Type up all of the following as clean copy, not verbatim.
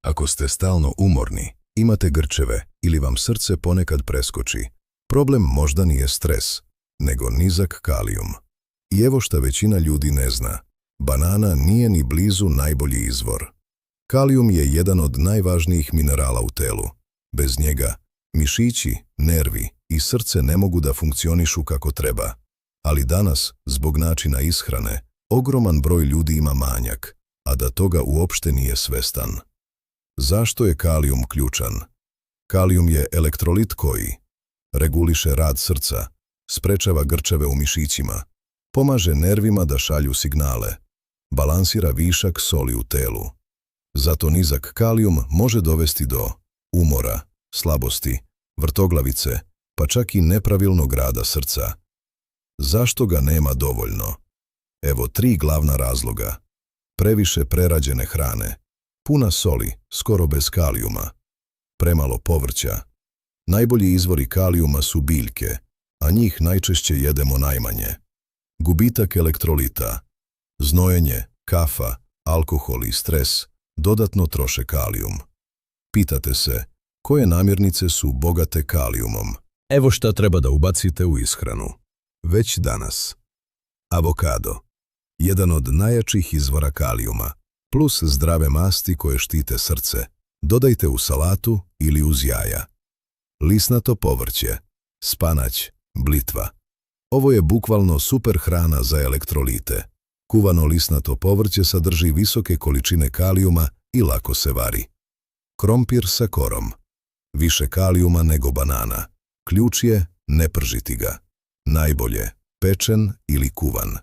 Ako ste stalno umorni, imate grčeve ili vam srce ponekad preskoči, problem možda nije stres, nego nizak kalijum. I evo šta većina ljudi ne zna. Banana nije ni blizu najbolji izvor. Kalijum je jedan od najvažnijih minerala u telu. Bez njega mišići, nervi i srce ne mogu da funkcionišu kako treba. Ali danas, zbog načina ishrane, ogroman broj ljudi ima manjak, a da toga uopšte nije svestan. Zašto je kalijum ključan? Kalijum je elektrolit koji reguliše rad srca, sprečava grčeve u mišićima, pomaže nervima da šalju signale, balansira višak soli u telu. Zato nizak kalijum može dovesti do umora, slabosti, vrtoglavice, pa čak i nepravilnog rada srca. Zašto ga nema dovoljno? Evo 3 glavna razloga. Previše prerađene hrane, puna soli, skoro bez kalijuma, premalo povrća. Najbolji izvori kalijuma su biljke, a njih najčešće jedemo najmanje. Gubitak elektrolita, znojenje, kafa, alkohol i stres dodatno troše kalijum. Pitate se, koje namirnice su bogate kalijumom? Evo šta treba da ubacite u ishranu. Već danas. Avokado, jedan od najjačih izvora kalijuma, plus zdrave masti koje štite srce, dodajte u salatu ili uz jaja. Lisnato povrće, spanać, blitva. Ovo je bukvalno super hrana za elektrolite. Kuvano lisnato povrće sadrži visoke količine kalijuma i lako se vari. Krompir sa korom. Više kalijuma nego banana. Ključ je ne pržiti ga. Najbolje, pečen ili kuvan.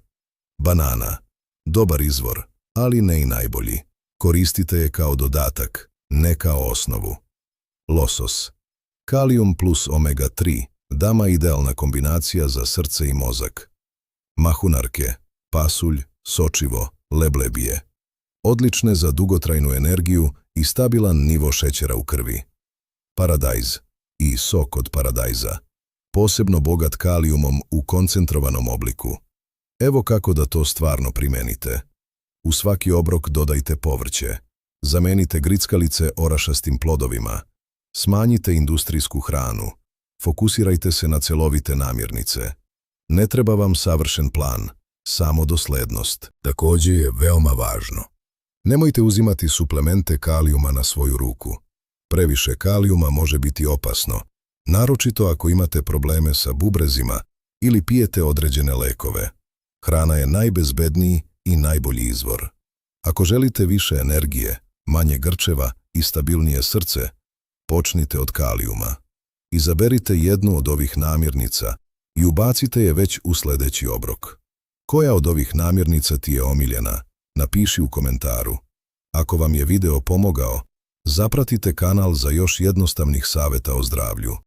Banana. Dobar izvor, ali ne i najbolji. Koristite je kao dodatak, ne kao osnovu. Losos. Kalijum plus omega-3, dama idealna kombinacija za srce i mozak. Mahunarke, pasulj, sočivo, leblebije. Odlične za dugotrajnu energiju i stabilan nivo šećera u krvi. Paradajz i sok od paradajza. Posebno bogat kalijumom u koncentrovanom obliku. Evo kako da to stvarno primenite. U svaki obrok dodajte povrće. Zamenite grickalice orašastim plodovima. Smanjite industrijsku hranu. Fokusirajte se na celovite namirnice. Ne treba vam savršen plan, samo doslednost. Također je veoma važno. Nemojte uzimati suplemente kalijuma na svoju ruku. Previše kalijuma može biti opasno, naročito ako imate probleme sa bubrezima ili pijete određene lekove. Hrana je najbezbedniji i najbolji izvor. Ako želite više energije, manje grčeva i stabilnije srce, počnite od kalijuma. Izaberite jednu od ovih namirnica i ubacite je već u sljedeći obrok. Koja od ovih namirnica ti je omiljena? Napiši u komentaru. Ako vam je video pomogao, zapratite kanal za još jednostavnih savjeta o zdravlju.